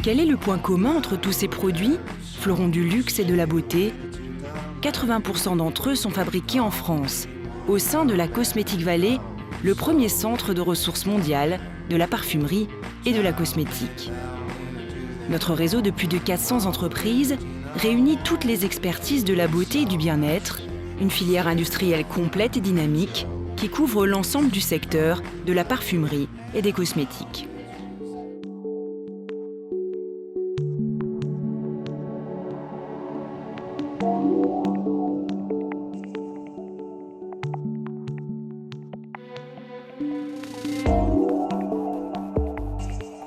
Quel est le point commun entre tous ces produits, fleurons du luxe et de la beauté? 80% d'entre eux sont fabriqués en France, au sein de la Cosmetic Valley, le premier centre de ressources mondiales de la parfumerie et de la cosmétique. Notre réseau de plus de 400 entreprises réunit toutes les expertises de la beauté et du bien-être, une filière industrielle complète et dynamique qui couvre l'ensemble du secteur de la parfumerie et des cosmétiques.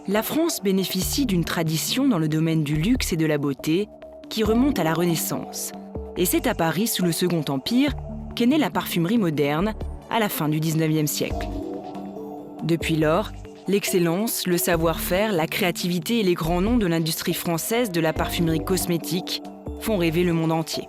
La France bénéficie d'une tradition dans le domaine du luxe et de la beauté qui remonte à la Renaissance. Et c'est à Paris, sous le Second Empire, qu'est née la parfumerie moderne à la fin du XIXe siècle. Depuis lors, l'excellence, le savoir-faire, la créativité et les grands noms de l'industrie française de la parfumerie cosmétique font rêver le monde entier.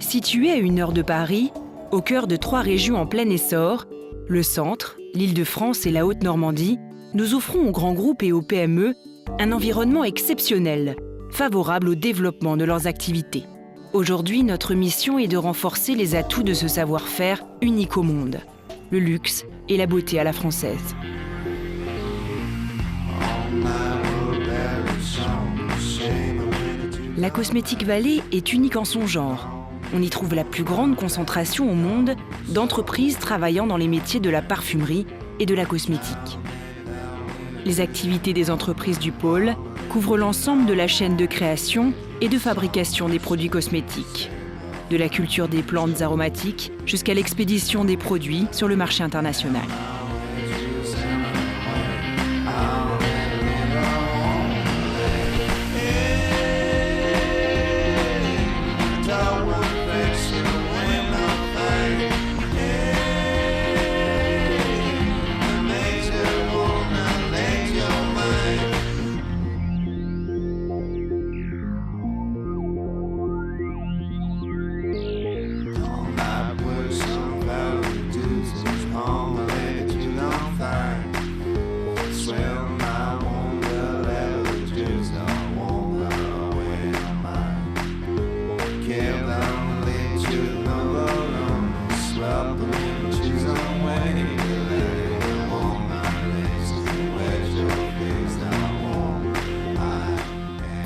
Située à 1 heure de Paris, au cœur de 3 régions en plein essor, le centre, l'Île-de-France et la Haute-Normandie, nous offrons aux grands groupes et aux PME un environnement exceptionnel, favorable au développement de leurs activités. Aujourd'hui, notre mission est de renforcer les atouts de ce savoir-faire unique au monde, le luxe et la beauté à la française. La Cosmetic Valley est unique en son genre. On y trouve la plus grande concentration au monde d'entreprises travaillant dans les métiers de la parfumerie et de la cosmétique. Les activités des entreprises du pôle couvrent l'ensemble de la chaîne de création et de fabrication des produits cosmétiques, de la culture des plantes aromatiques jusqu'à l'expédition des produits sur le marché international.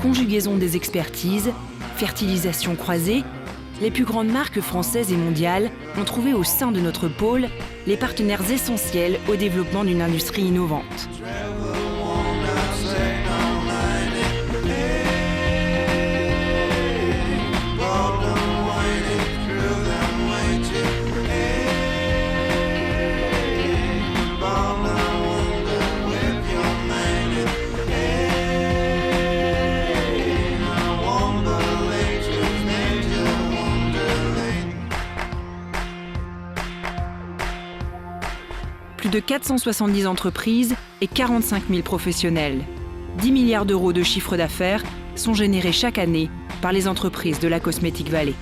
Conjugaison des expertises, fertilisation croisée, les plus grandes marques françaises et mondiales ont trouvé au sein de notre pôle les partenaires essentiels au développement d'une industrie innovante. Plus de 470 entreprises et 45 000 professionnels. 10 milliards d'euros de chiffre d'affaires sont générés chaque année par les entreprises de la Cosmetic Valley.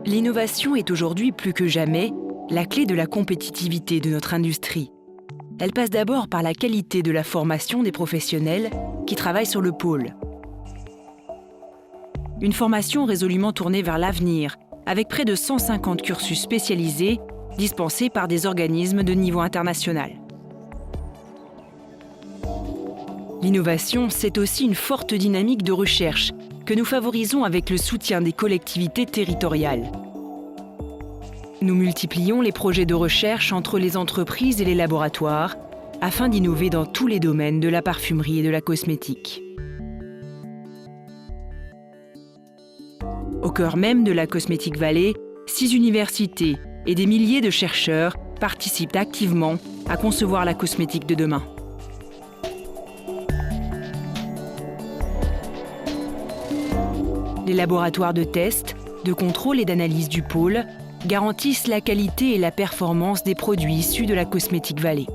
L'innovation est aujourd'hui plus que jamais la clé de la compétitivité de notre industrie. Elle passe d'abord par la qualité de la formation des professionnels qui travaillent sur le pôle. Une formation résolument tournée vers l'avenir, avec près de 150 cursus spécialisés dispensés par des organismes de niveau international. L'innovation, c'est aussi une forte dynamique de recherche que nous favorisons avec le soutien des collectivités territoriales. Nous multiplions les projets de recherche entre les entreprises et les laboratoires afin d'innover dans tous les domaines de la parfumerie et de la cosmétique. Au cœur même de la Cosmetic Valley, 6 universités et des milliers de chercheurs participent activement à concevoir la cosmétique de demain. Les laboratoires de test, de contrôle et d'analyse du pôle garantissent la qualité et la performance des produits issus de la Cosmetic Valley.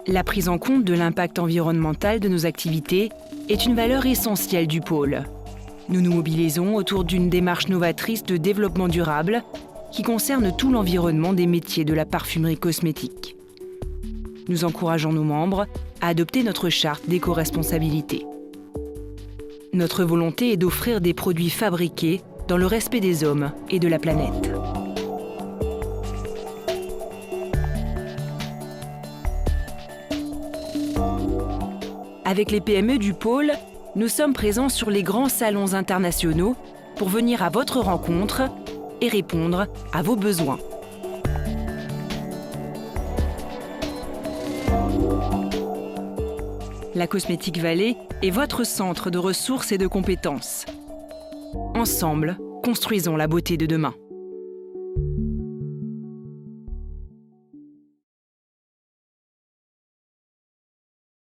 La prise en compte de l'impact environnemental de nos activités est une valeur essentielle du pôle. Nous nous mobilisons autour d'une démarche novatrice de développement durable qui concerne tout l'environnement des métiers de la parfumerie cosmétique. Nous encourageons nos membres à adopter notre charte d'éco-responsabilité. Notre volonté est d'offrir des produits fabriqués dans le respect des hommes et de la planète. Avec les PME du pôle, nous sommes présents sur les grands salons internationaux pour venir à votre rencontre et répondre à vos besoins. La Cosmetic Valley est votre centre de ressources et de compétences. Ensemble, construisons la beauté de demain.